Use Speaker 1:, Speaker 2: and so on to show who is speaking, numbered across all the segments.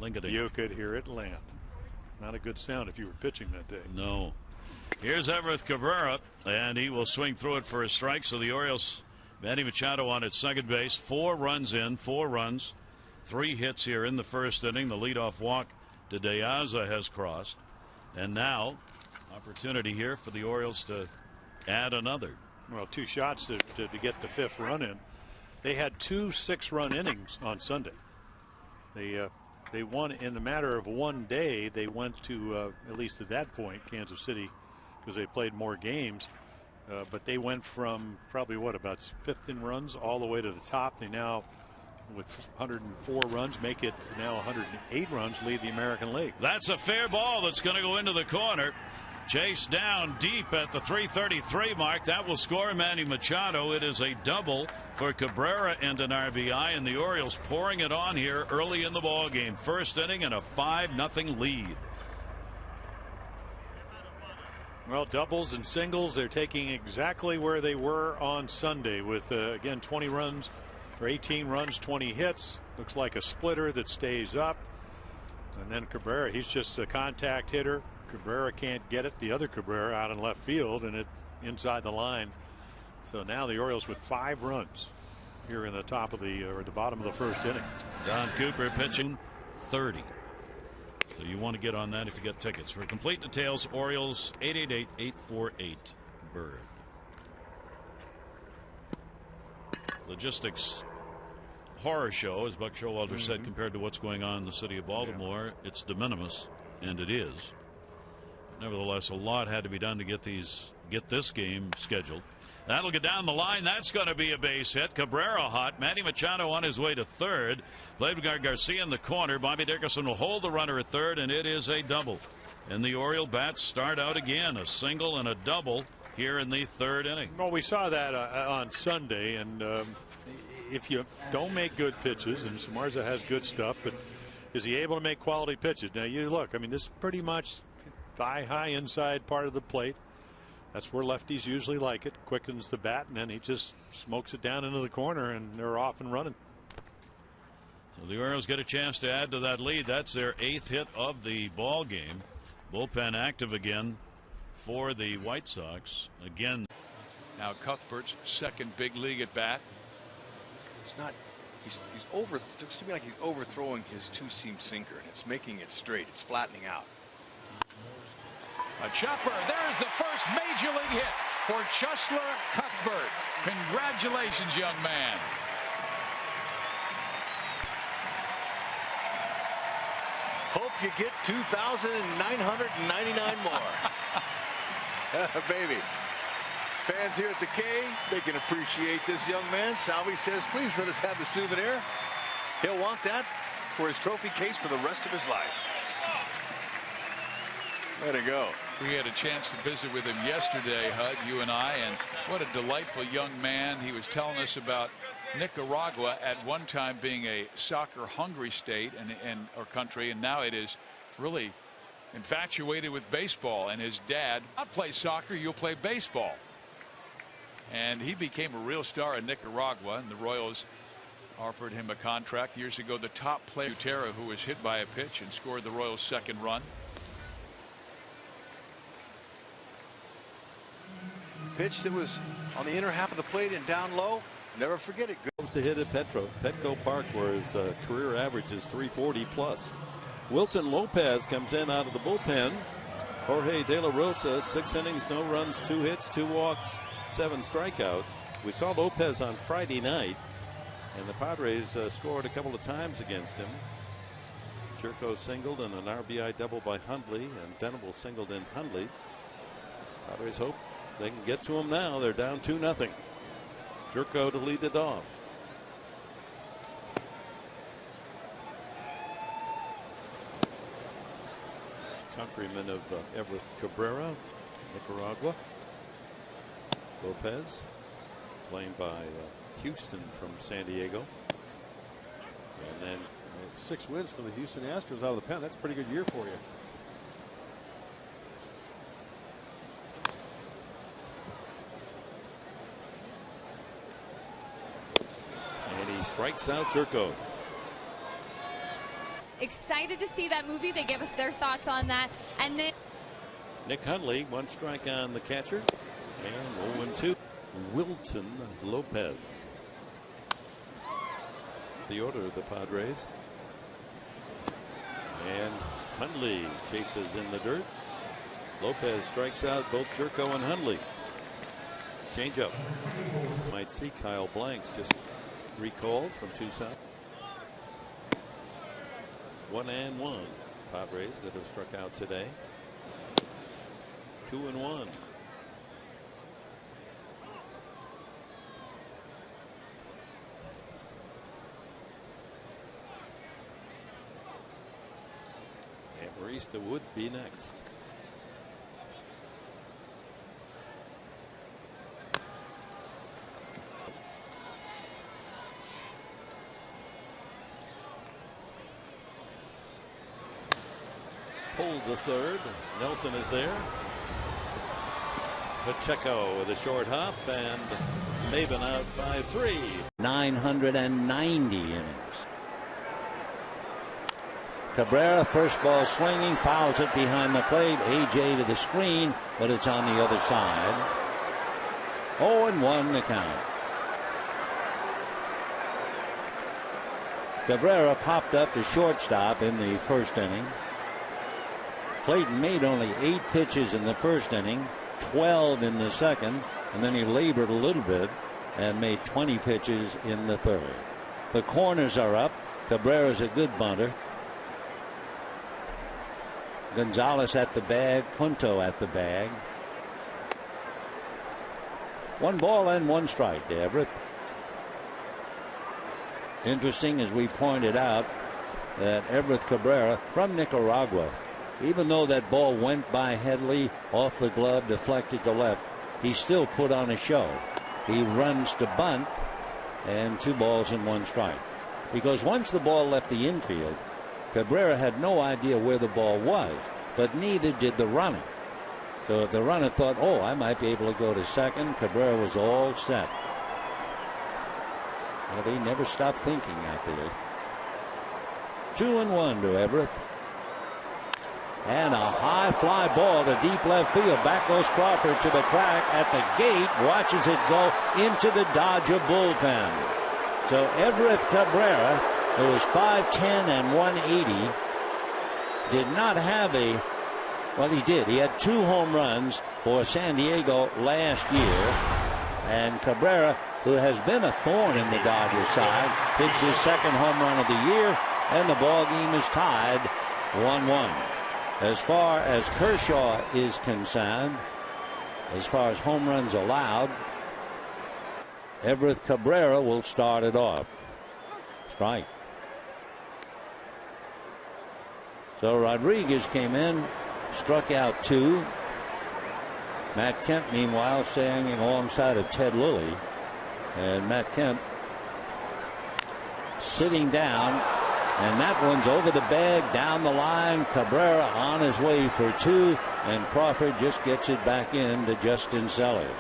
Speaker 1: You could hear it land. Not a good sound if you were pitching that day.
Speaker 2: No. Here's Everth Cabrera, and he will swing through it for a strike. So the Orioles, Manny Machado on at second base. 4 runs in, 4 runs, 3 hits here in the first inning. The leadoff walk to De Aza has crossed. And now, opportunity here for the Orioles to add another.
Speaker 1: Well, 2 shots to get the 5th run in. They had 2 6-run innings on Sunday. They won in the matter of one day. They went to, at least at that point, Kansas City, because they played more games. But they went from probably, about 5th in runs all the way to the top. They now, with 104 runs, make it now 108 runs, lead the American League.
Speaker 2: That's a fair ball that's going to go into the corner. Chase down deep at the 333 mark. That will score Manny Machado. It is a double for Cabrera and an RBI, and the Orioles pouring it on here early in the ball game. First inning and a 5-0 lead.
Speaker 1: Well, doubles and singles, they're taking exactly where they were on Sunday with, again, 20 runs or 18 runs, 20 hits. Looks like a splitter that stays up. And then Cabrera, he's just a contact hitter. Cabrera can't get it. The other Cabrera out in left field, and it inside the line. So now the Orioles with 5 runs here in the top of the or the bottom of the first inning.
Speaker 2: Don Cooper pitching 30. So you want to get on that if you get tickets. For complete details, Orioles 888-848-BIRD. Logistics horror show, as Buck Showalter said, compared to what's going on in the city of Baltimore. Yeah. It's de minimis, and it is. Nevertheless, a lot had to be done to get this game scheduled. That'll get down the line. That's going to be a base hit. Cabrera hot. Manny Machado on his way to third. Played by Garcia in the corner. Bobby Dickerson will hold the runner at third, and it is a double. And the Oriole bats start out again. A single and a double here in the third inning.
Speaker 1: Well, we saw that on Sunday, and if you don't make good pitches, and Samardzija has good stuff, but is he able to make quality pitches? Now, you look, I mean, this is pretty much high inside part of the plate. That's where lefties usually like it. Quickens the bat, and then he just smokes it down into the corner, and they're off and running.
Speaker 2: So the Orioles get a chance to add to that lead. That's their 8th hit of the ball game. Bullpen active again for the White Sox. Again.
Speaker 3: Now Cuthbert's second big league at bat.
Speaker 4: It's not. He's over. It looks to me like he's overthrowing his 2-seam sinker, and it's making it straight. It's flattening out.
Speaker 3: A chopper. There's the first major league hit for Cheslor Cuthbert. Congratulations, young man.
Speaker 4: Hope you get 2,999 more. Baby. Fans here at the K, they can appreciate this young man. Salvi says, please let us have the souvenir. He'll want that for his trophy case for the rest of his life. Way to go.
Speaker 3: We had a chance to visit with him yesterday, Hud, you and I, and what a delightful young man. He was telling us about Nicaragua at one time being a soccer hungry state and or country, and now it is really infatuated with baseball. And his dad, I'll play soccer, you'll play baseball. And he became a real star in Nicaragua, and the Royals offered him a contract years ago. The top player, Utera, who was hit by a pitch and scored the Royals' second run.
Speaker 4: Pitch that was on the inner half of the plate and down low. Never forget it.
Speaker 5: Goes to hit at Petco Park, where his career average is 340 plus. Wilton Lopez comes in out of the bullpen. Jorge De La Rosa, 6 innings, no runs, 2 hits, 2 walks, 7 strikeouts. We saw Lopez on Friday night, and the Padres scored a couple of times against him. Jerko singled and an RBI double by Hundley, and Venable singled in Hundley. Padres hope they can get to him now. They're down 2-0. Jerko to lead it off. Countryman of Everth Cabrera, Nicaragua. Lopez, playing by Houston from San Diego. And then
Speaker 6: 6 wins for the Houston Astros out of the pen. That's a pretty good year for you.
Speaker 5: And he strikes out Jerko.
Speaker 7: excited to see that movie. They gave us their thoughts on that. And then
Speaker 5: Nick Hundley, 1 strike on the catcher. And 0-2. Wilton Lopez. The order of the Padres. And Hundley chases in the dirt. Lopez strikes out both Jerko and Hundley. Changeup. Might see Kyle Blanks just recalled from Tucson. 1-1 Padres that have struck out today. 2-1. And Marista would be next. Pulled to third. Nelson is there. Pacheco with a short hop, and Maven out by 3.
Speaker 8: 990 innings. Cabrera, first ball swinging, fouls it behind the plate. AJ to the screen, but it's on the other side. 0-1 the count. Cabrera popped up to shortstop in the first inning. Clayton made only 8 pitches in the first inning, 12 in the second, and then he labored a little bit and made 20 pitches in the third. The corners are up. Cabrera's a good bunter. Gonzalez at the bag, Punto at the bag. 1 ball and 1 strike to Everth. Interesting, as we pointed out, that Everth Cabrera from Nicaragua, even though that ball went by Headley off the glove, deflected to left, he still put on a show. He runs to bunt, and 2 balls and 1 strike. Because once the ball left the infield, Cabrera had no idea where the ball was, but neither did the runner. So if the runner thought, oh, I might be able to go to second, Cabrera was all set. Well, they never stopped thinking out there. 2-1 to Everth. And a high fly ball to deep left field. Back goes Crawford to the track at the gate. Watches it go into the Dodger bullpen. So Everth Cabrera, who is 5'10" and 180, did not have a, well, he did. He had 2 home runs for San Diego last year. And Cabrera, who has been a thorn in the Dodgers side, hits his 2nd home run of the year, and the ball game is tied 1-1. As far as Kershaw is concerned, as far as home runs allowed, Everth Cabrera will start it off. Strike. So Rodriguez came in, struck out 2. Matt Kemp, meanwhile, staying alongside of Ted Lilly. And Matt Kemp sitting down, and that one's over the bag, down the line. Cabrera on his way for 2, and Crawford just gets it back in to Justin Sellers.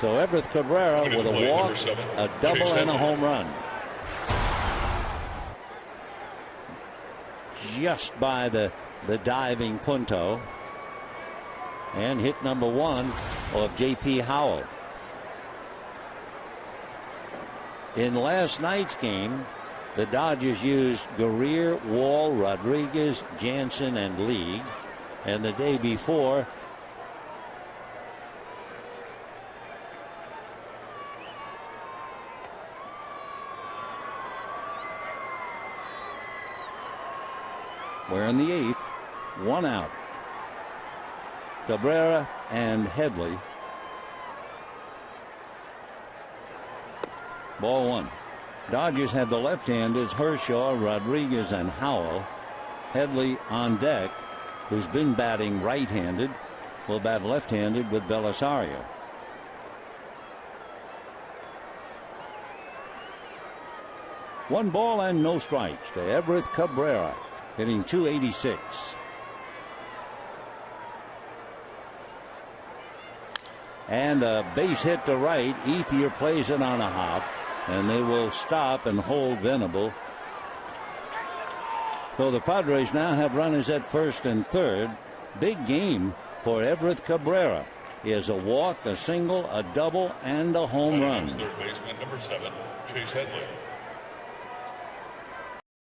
Speaker 8: So Everth Cabrera with a walk, a double, and a home run. Just by the diving Punto. And hit number 1 of J.P. Howell. In last night's game, the Dodgers used Guerrier, Wall, Rodriguez, Jansen, and League. And the day before, we're in the 8th, 1 out. Cabrera and Headley. Ball 1. Dodgers had the left-handers Kershaw, Rodriguez, and Howell. Headley on deck, who's been batting right-handed, will bat left-handed with Belisario. One ball and no strikes to Everth Cabrera, hitting .286. And a base hit to right. Ethier plays it on a hop, and they will stop and hold Venable. So the Padres now have runners at first and third. Big game for Everth Cabrera. He has a walk, a single, a double, and a home run.
Speaker 9: Third baseman, number 7, Chase Headley.